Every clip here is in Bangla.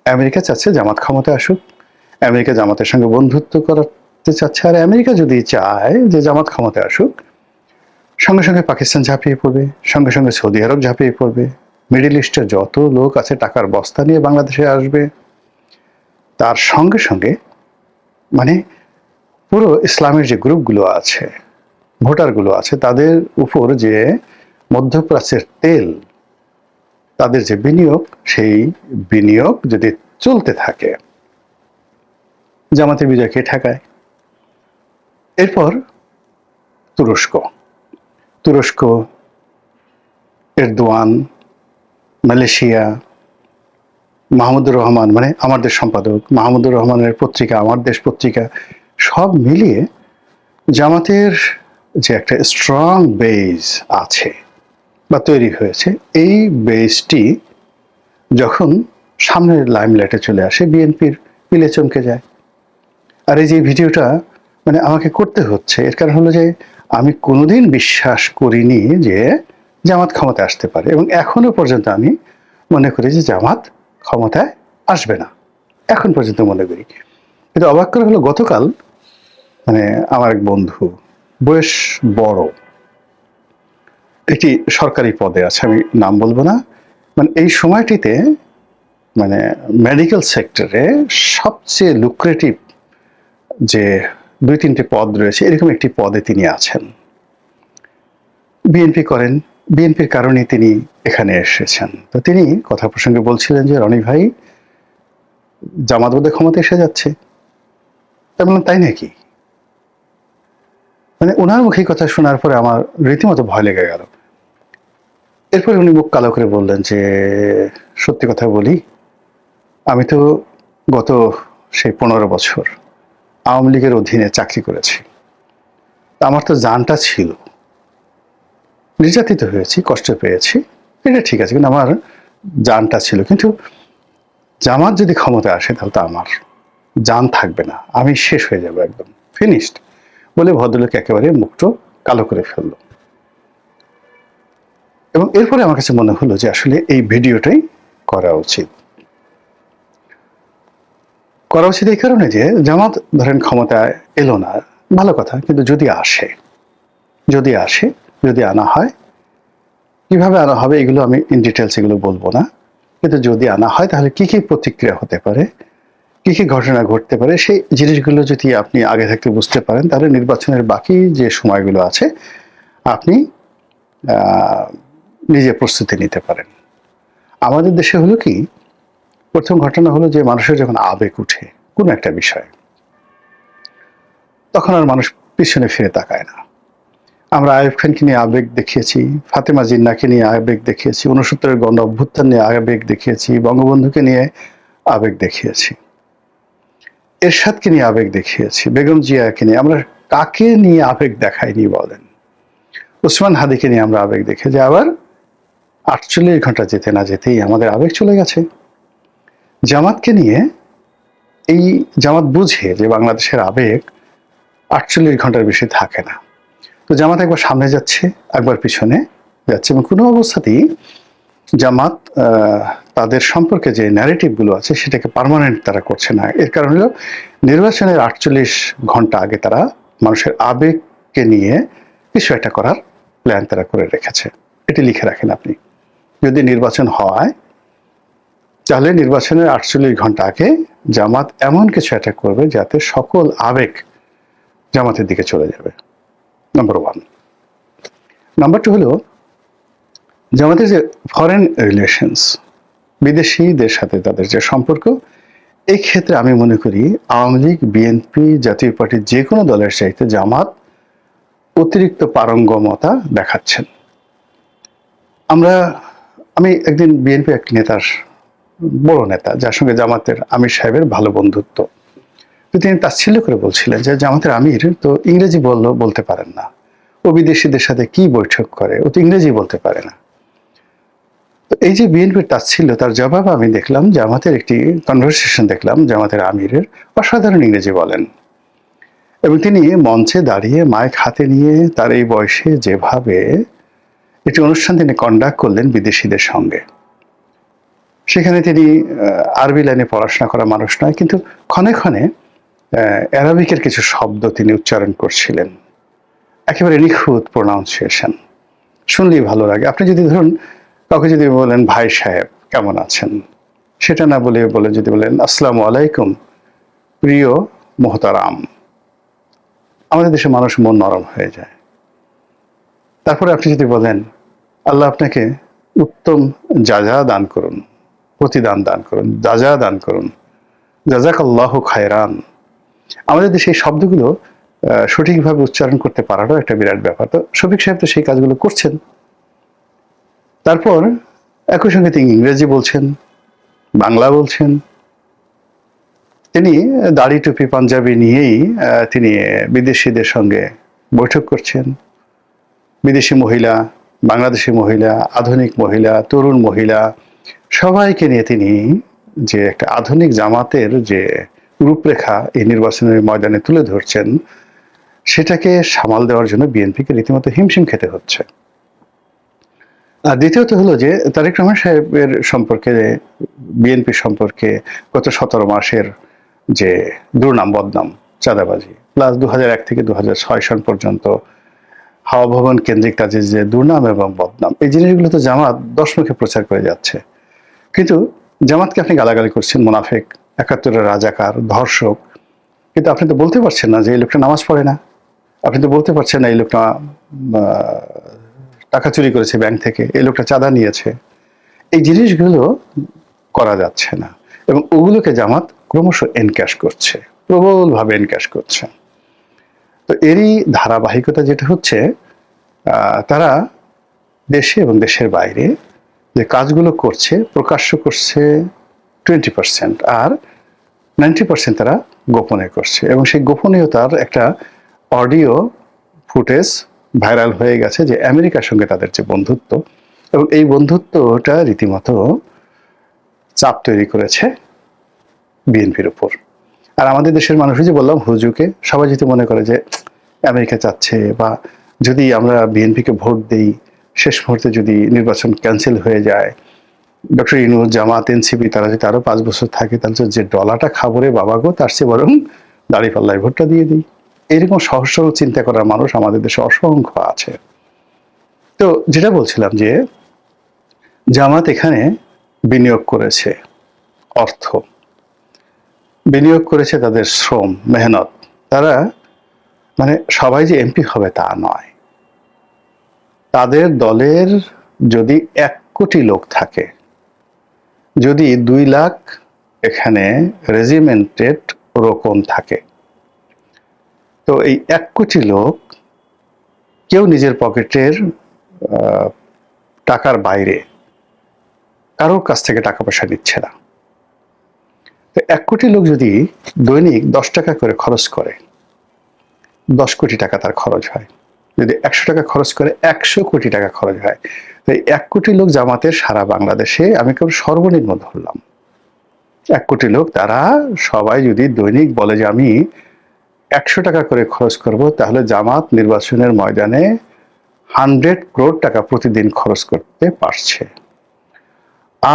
আমেরিকা চাচ্ছে জামাত ক্ষমতায় আসুক, আমেরিকা জামাতের সঙ্গে বন্ধুত্ব করতে চাচ্ছে। আর আমেরিকা যদি চায় যে জামাত ক্ষমতায় আসুক, সঙ্গে সঙ্গে পাকিস্তান ঝাঁপিয়ে পড়বে, সঙ্গে সঙ্গে সৌদি আরব ঝাঁপিয়ে পড়বে, মিডল ইস্টের যত লোক আছে টাকার বস্তা নিয়ে বাংলাদেশে আসবে। তার সঙ্গে সঙ্গে মানে পুরো ইসলামের যে গ্রুপগুলো আছে, ভোটারগুলো আছে, তাদের উপর যে মধ্যপ্রাচ্যের তেল, তাদের যে বিনিয়োগ, সেই বিনিয়োগ যদি চলতে থাকে, জামাতের বিজয়কে ঠেকায়। এরপর তুরস্ক, তুরস্ক, এরদোয়ান, মালয়েশিয়া, মাহমুদুর রহমান মানে আমার দেশ সম্পাদক, মাহমুদুর রহমানের পত্রিকা আমার দেশ পত্রিকা, সব মিলিয়ে জামাতের যে একটা স্ট্রং বেজ আছে বা তৈরি হয়েছে, এই বেজটি যখন সামনের লাইমলাইটে চলে আসে, বিএনপির পিলে চমকে যায়। আর এই যে ভিডিওটা মানে আমাকে করতে হচ্ছে, এর কারণ হলো যে আমি কোনোদিন বিশ্বাস করিনি যে জামাত ক্ষমতায় আসতে পারে, এবং এখনো পর্যন্ত আমি মনে করি যে জামাত ক্ষমতায় আসবে না, এখন পর্যন্ত মনে করি। কিন্তু অবাক করে হলো গতকাল মানে আমার এক বন্ধু, বয়স বড়, একটি সরকারি পদে আছে, আমি নাম বলবো না, মানে এই সময়টিতে মানে মেডিকেল সেক্টরে সবচেয়ে লুক্রেটিভ যে 2-3টি পদ রয়েছে, এরকম একটি পদে তিনি আছেন, বিএনপি করেন, বিএনপির কারণে তিনি এখানে এসেছেন। তো তিনি কথা প্রসঙ্গে বলছিলেন যে রনি ভাই, জামাত বোধহয় ক্ষমতা এসে যাচ্ছে। তাই বললাম তাই নাকি? মানে ওনার মুখে কথা শোনার পরে আমার রীতিমতো ভয় লেগে গেল। এরপরে উনি মুখ কালো করে বললেন যে সত্যি কথা বলি, আমি তো গত সেই 15 বছর আওয়ামী লীগের অধীনে চাকরি করেছি, আমার তো জানটা ছিল, নির্যাতিত হয়েছি, কষ্ট পেয়েছি, এটা ঠিক আছে, কিন্তু আমার জানটা ছিল। কিন্তু জামাত যদি ক্ষমতায় আসে তাহলে তো আমার জান থাকবে না, আমি শেষ হয়ে যাবো, একদম ফিনিশড বলে ভদ্রলোক একেবারে মুখটা কালো করে ফেললো। এবং এরপরে আমার কাছে মনে হলো যে আসলে এই ভিডিওটাই করা উচিত। করা উচিত এই কারণে যে জামাত ধরেন ক্ষমতায় এলো না, ভালো কথা, কিন্তু যদি আসে, যদি আসে, যদি আনা হয়, কিভাবে আনা হবে এগুলো আমি ইন ডিটেলস এগুলো বলবো না, কিন্তু যদি আনা হয় তাহলে কি কি প্রতিক্রিয়া হতে পারে, কি কি ঘটনা ঘটতে পারে, সেই জিনিসগুলো যদি আপনি আগে থাকতে বুঝতে পারেন, তাহলে নির্বাচনের বাকি যে সময়গুলো আছে আপনি নিজে প্রস্তুতি নিতে পারেন। আমাদের দেশে হলো কি, প্রথম ঘটনা হলো যে মানুষের যখন আবেগ উঠে কোনো একটা বিষয়, তখন আর মানুষ পিছনে ফিরে তাকায় না। আমরা আইয়ুব খানকে নিয়ে আবেগ দেখিয়েছি, ফাতেমা জিন্নাকে নিয়ে আবেগ দেখিয়েছি, 69-এর গণ অভ্যুত্থান নিয়ে আবেগ দেখিয়েছি, বঙ্গবন্ধুকে নিয়ে আবেগ দেখিয়েছি, এরশাদকে নিয়ে আবেগ দেখিয়েছি, বেগম জিয়াকে নিয়ে। আমরা কাকে নিয়ে আবেগ দেখাইনি বলেন? ওসমান হাদিকে নিয়ে আমরা আবেগ দেখেছি, আবার 48 ঘন্টা যেতে না যেতেই আমাদের আবেগ চলে গেছে। জামাতকে নিয়ে এই জামাত বুঝে যে বাংলাদেশের আবেগ 48 ঘন্টার বেশি থাকে না। তো জামাত একবার সামনে যাচ্ছে, একবার পিছনে যাচ্ছে, এবং কোনো অবস্থাতেই জামাত তাদের সম্পর্কে যে ন্যারেটিভগুলো আছে সেটাকে পার্মানেন্ট তারা করছে না। এর কারণ হলো নির্বাচনের 48 ঘন্টা আগে তারা মানুষের আবেগকে নিয়ে কিছু একটা করার প্ল্যান তারা করে রেখেছে। এটি লিখে রাখেন আপনি। যদি নির্বাচন হয় তাহলে নির্বাচনের 48 ঘন্টা আগে জামাত এমন কিছু একটা করবে যাতে সকল আবেগ জামাতের দিকে চলে যাবে, নাম্বার 1। নাম্বার 2 হলো জামাতের যে ফরেন রিলেশনস, বিদেশিদের সাথে তাদের যে সম্পর্ক, এই ক্ষেত্রে আমি মনে করি আওয়ামী লীগ, বিএনপি, জাতীয় পার্টি যে কোনো দলের চাইতে জামাত অতিরিক্ত পারঙ্গমতা দেখাচ্ছেন। আমি একদিন বিএনপি এক নেতার, বড় নেতা যার সঙ্গে জামাতের আমির সাহেবের ভালো বন্ধুত্ব, তো তিনি তাচ্ছিল্য করে বলছিলেন যে জামাতের আমির তো ইংরেজি বলতে পারেন না, ও বিদেশিদের সাথে কি বৈঠক করে, ও তো ইংরেজি বলতে পারে না। তো এই যে বিএনপির তাচ্ছিল্য, তার জবাব আমি দেখলাম জামাতের একটি কনভারসেশন দেখলাম জামাতের আমিরের, অসাধারণ ইংরেজি বলেন, এবং তিনি মঞ্চে দাঁড়িয়ে মাইক হাতে নিয়ে তার এই বয়সে যেভাবে একটি অনুষ্ঠান তিনি কন্ডাক্ট করলেন বিদেশিদের সঙ্গে, সেখানে তিনি আরবি লাইনে পড়াশোনা করা মানুষ নয়, কিন্তু ক্ষণে ক্ষণে অ্যারাবিকের কিছু শব্দ তিনি উচ্চারণ করছিলেন, একেবারে নিখুঁত প্রোনাউন্সিয়েশন, শুনলেই ভালো লাগে। আপনি যদি ধরুন কাউকে যদি বলেন ভাই সাহেব কেমন আছেন, সেটা না বলে যদি বলেন আসসালামু আলাইকুম প্রিয় মোহতারাম, আমাদের দেশে মানুষ মন নরম হয়ে যায়। তারপরে আপনি যদি বলেন আল্লাহ আপনাকে উত্তম যাজা দান করুন, প্রতিদান দান করুন, যাজা দান করুন, জাযাকাল্লাহু খায়রান, আমাদের দেশে এই শব্দগুলো সঠিকভাবে উচ্চারণ করতে পারাটাও একটা বিরাট ব্যাপার। তো শফিক সাহেব তো সেই কাজগুলো করছেন। তারপর একই সঙ্গে তিনি ইংরেজি বলছেন, বাংলা বলছেন। তিনি দাড়ি টুপি পাঞ্জাবি নিয়েই তিনি বিদেশিদের সঙ্গে বৈঠক করছেন। বিদেশি মহিলা, বাংলাদেশি মহিলা, আধুনিক মহিলা, তরুণ মহিলা, সবাইকে নিয়ে তিনি যে একটা আধুনিক জামাতের যে রূপরেখা এই নির্বাচনের ময়দানে তুলে ধরছেন, সেটাকে সামাল দেওয়ার জন্য বিএনপিকে রীতিমতো হিমশিম খেতে হচ্ছে। আর দ্বিতীয়ত হলো যে তারেক রহমান সাহেবের সম্পর্কে, বিএনপি সম্পর্কে গত 17 মাসের যে দুর্নাম বদনাম, চাঁদাবাজি, প্লাস 2001 থেকে 2006 সন পর্যন্ত হাওয়া ভবন কেন্দ্রিক কাজে যে দুর্নাম এবং বদনাম, এই জিনিসগুলো তো জামাত 10 মুখে প্রচার করে যাচ্ছে। কিন্তু জামাতকে আপনি গালাগালি করছেন মুনাফেক, 71-এর রাজাকার, ধর্ষক, কিন্তু আপনি তো বলতে পারছেন না যে এই লোকটা নামাজ পড়ে না। আপনি তো বলতে পারছেন না এই লোকটা টাকা চুরি করেছে ব্যাংক থেকে, এই লোকটা চাঁদা নিয়েছে। এই জিনিসগুলো করা যাচ্ছে না, এবং ওগুলোকে জামাত ক্রমশ এনক্যাশ করছে, প্রবলভাবে এনক্যাশ করছে। তো এরই ধারাবাহিকতা যেটা হচ্ছে, তারা দেশে এবং দেশের বাইরে যে কাজগুলো করছে, প্রকাশ্য করছে 20%, আর 90% তারা গোপনে করছে। এবং সেই গোপনীয়তার একটা অডিও ফুটেজ ভাইরাল হয়ে গেছে, যে আমেরিকার সঙ্গে তাদের যে বন্ধুত্ব, এবং এই বন্ধুত্বটা রীতিমতো চাপ তৈরি করেছে বিএনপির উপর। আর আমাদের দেশের মানুষ, যে বললাম হুজুকে, সবাই যদি মনে করে যে আমেরিকা চাচ্ছে, বা যদি আমরা বিএনপিকে ভোট দিই, শেষ মুহূর্তে যদি নির্বাচন ক্যান্সেল হয়ে যায়, ডক্টর ইউনূস, জামাত, এনসিপি তারা যদি আরো 5 বছর থাকে, তাহলে যে ডলাটা খাবো রে বাবা গো, তার চেয়ে বরং দাঁড়িপাল্লায় ভোটটা দিয়ে দিই। এরকম সহজ সরল চিন্তা করার মানুষ আমাদের দেশে অসংখ্য আছে। তো যেটা বলছিলাম, যে জামাত এখানে বিনিয়োগ করেছে অর্থ, বিনিয়োগ করেছে তাদের শ্রম, মেহনত। তারা মানে সবাই যে এমপি হবে তা নয়। তাদের দলের যদি 1 কোটি লোক থাকে, যদি 2 লাখ এখানে রেজিমেন্টেড রোকন থাকে, তো এই 1 কোটি লোক কেউ নিজের পকেটের টাকার বাইরে কারোর কাছ থেকে টাকা পয়সা নিচ্ছে না। তো 1 কোটি লোক যদি দৈনিক 10 টাকা করে খরচ করে, 10 কোটি টাকা তার খরচ হয়। যদি 100 টাকা খরচ করে, 100 কোটি টাকা খরচ হয়। তো 1 কোটি লোক জামাতের সারা বাংলাদেশে, আমি কেবল সর্বনিম্ন ধরলাম, 1 কোটি লোক, তারা সবাই যদি দৈনিক বলে যে আমি 100 টাকা করে খরচ করব, তাহলে জামাত নির্বাচনের ময়দানে 100 crore টাকা প্রতিদিন খরচ করতে পারছে।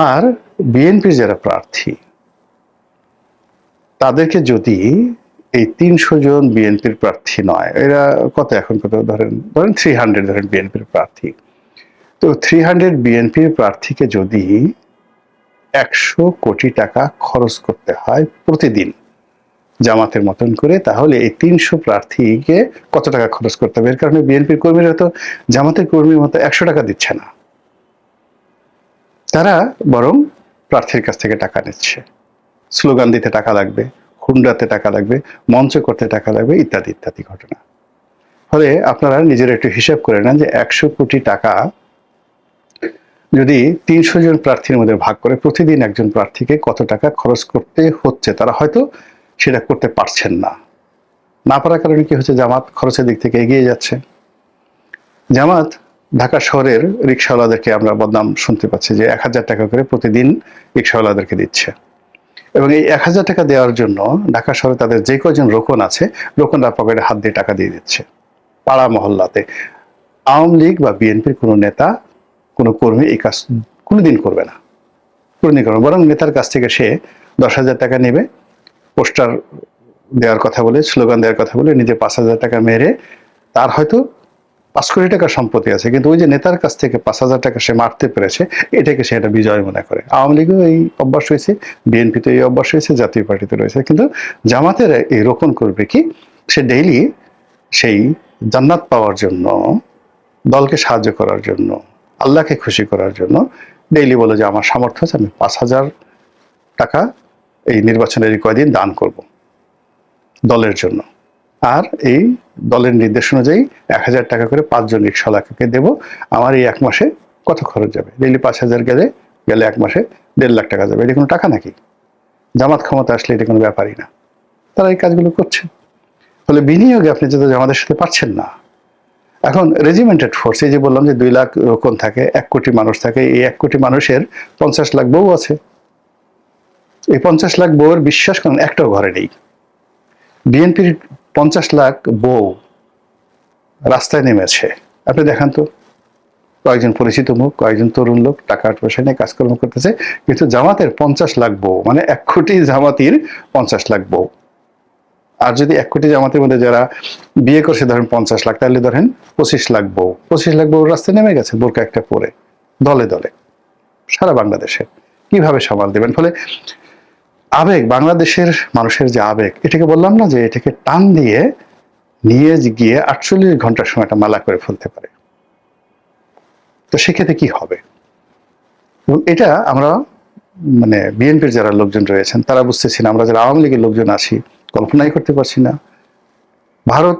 আর বিএনপির যারা প্রার্থী, তাদেরকে যদি এই 300 জন বিএনপির প্রার্থী নয়, এরা কত এখন, কত ধরেন 300 ধরেন বিএনপির প্রার্থী, তো 300 বিএনপির প্রার্থীকে যদি 100 কোটি টাকা খরচ করতে হয় প্রতিদিন জামাতের মতন করে, তাহলে এই 300 প্রার্থীকে কত টাকা খরচ করতে হবে? এর কারণে বিএনপির কর্মীরা তো জামাতের কর্মীর মতো 100 টাকা দিচ্ছে না, তারা বরং প্রার্থীর কাছ থেকে টাকা নিচ্ছে। স্লোগান দিতে টাকা লাগবে, হুন্ডাতে টাকা লাগবে, মঞ্চ করতে টাকা লাগবে, ইত্যাদি ইত্যাদি ঘটনা। ফলে আপনারা নিজেরা একটু হিসাব করে নেন যে 100 কোটি টাকা যদি 300 জন প্রার্থীর মধ্যে ভাগ করে, প্রতিদিন একজন প্রার্থীকে কত টাকা খরচ করতে হচ্ছে। তারা হয়তো সেটা করতে পারছেন না, না পারার কারণে কি হচ্ছে, জামাত খরচের দিক থেকে এগিয়ে যাচ্ছে। জামাত ঢাকা শহরের রিক্সাওয়ালাদেরকে আমরা বদনাম শুনতে পাচ্ছি, যে 1000 টাকা করে প্রতিদিন রিক্সাওয়ালাদেরকে দিচ্ছে, এবং এই 1000 টাকা দেওয়ার জন্য ঢাকা শহরে তাদের যে কজন রোকন আছে, রোকনরা পকেটে হাত দিয়ে টাকা দিয়ে দিচ্ছে পাড়া মহল্লাতে। আওয়ামী লীগ বা বিএনপির কোনো নেতা, কোনো কর্মী এই কাজ কোনোদিন করবে না। পূরণীকরণ, বরং নেতার কাছ থেকে সে 10,000 টাকা নেবে, পোস্টার দেওয়ার কথা বলে, স্লোগান দেওয়ার কথা বলে নিজে 5,000 টাকা মেরে, তার হয়তো 5 কোটি টাকা সম্পত্তি আছে, কিন্তু ওই যে নেতার কাছ থেকে 5,000 টাকা সে মারতে পেরেছে, এটাকে সে একটা বিজয় মনে করে। আওয়ামী লীগেও এই অভ্যাস হয়েছে, বিএনপিতে এই অভ্যাস হয়েছে, জাতীয় পার্টিতে রয়েছে। কিন্তু জামাতের এই রোকন করবে কি, সে ডেইলি সেই জান্নাত পাওয়ার জন্য, দলকে সাহায্য করার জন্য, আল্লাহকে খুশি করার জন্য ডেইলি বলে যে আমার সামর্থ্য আছে, আমি 5,000 টাকা এই নির্বাচনের কয়দিন দান করব দলের জন্য। আর এই দলের নির্দেশ অনুযায়ী 1,000 টাকা করে 5 জন রিক্সাওয়ালাকে দেব। আমার এই 1 মাসে কত খরচ যাবে? ডেইলি 5,000 গেলে 1 মাসে 1.5 লাখ টাকা যাবে। এটা কোনো টাকা নাকি? জামাত ক্ষমতা আসলে এটা কোনো ব্যাপারই না। তারা এই কাজগুলো করছে। ফলে বিনিয়োগে আপনি যেটা আমাদের সাথে পাচ্ছেন না। এখন রেজিমেন্টেড ফোর্স, এই যে বললাম যে 2 লাখ রোকন থাকে, 1 কোটি মানুষ থাকে, এই 1 কোটি মানুষের 50 লাখ বউ আছে। এই 50 লাখ বউয়ের বিশ্বাস করেন একটাও ঘরে নেই। বিএনপির 50 লাখ বউ রাস্তায় নেমেছে, আপনি দেখান তো কয়েকজন পরিচিত মুখ, কয়েকজন তরুণ লোক টাকা পয়সা নিয়ে কাজকর্ম করতেছে, কিন্তু জামাতের 50 লাখ বউ, মানে 1 কোটি জামাতির 50 লাখ বউ। আর যদি 1 কোটি জামাতের মধ্যে যারা বিয়ে করছে ধরেন 50 লাখ, তাহলে ধরেন 25 লাখ বউ, 25 লাখ বউ রাস্তায় নেমে গেছে বোরকা একটা পরে, দলে দলে সারা বাংলাদেশে। কিভাবে সামাল দেবেন? ফলে আবেগ, বাংলাদেশের মানুষের যে আবেগ, এটাকে বললাম না যে এটাকে টান দিয়ে নিয়ে গিয়ে 48 ঘন্টার সময় একটা মালা করে ফেলতে পারে। তো সেক্ষেত্রে কি হবে? এবং এটা আমরা মানে বিএনপির যারা লোকজন রয়েছেন তারা বুঝতেছি না, আমরা যারা আওয়ামী লীগের লোকজন আছি কল্পনাই করতে পারছি না, ভারত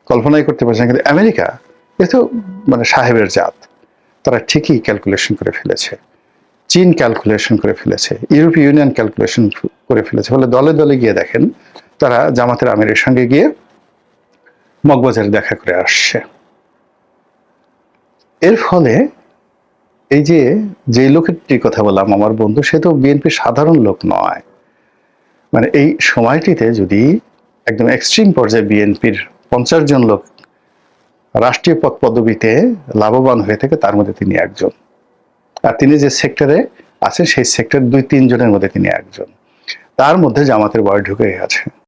কল্পনাই করতে পারছে না, কিন্তু আমেরিকা এ তো মানে সাহেবের জাত, তারা ঠিকই ক্যালকুলেশন করে ফেলেছে। চীন ক্যালকুলেশন করে ফেলেছে, ইউরোপীয় ইউনিয়ন ক্যালকুলেশন করে ফেলেছে। ফলে দলে দলে গিয়ে দেখেন তারা জামাতের আমিরের সঙ্গে গিয়ে মগবাজারে দেখা করে আসছে। এর ফলে এই যে যে লোকটির কথা বললাম আমার বন্ধু, সে তো বিএনপির সাধারণ লোক নয়। মানে এই সময়টিতে যদি একদম এক্সট্রিম পর্যায়ে বিএনপির 50 জন লোক রাষ্ট্রীয় পদ পদবিতে লাভবান হয়ে থাকে, তার মধ্যে তিনি একজন। আর তিনি যে সেক্টরে আছেন সেই সেক্টর 2-3 জনের মধ্যে তিনি একজন। তার মধ্যে জামাতের বয় ঢুকে আছে।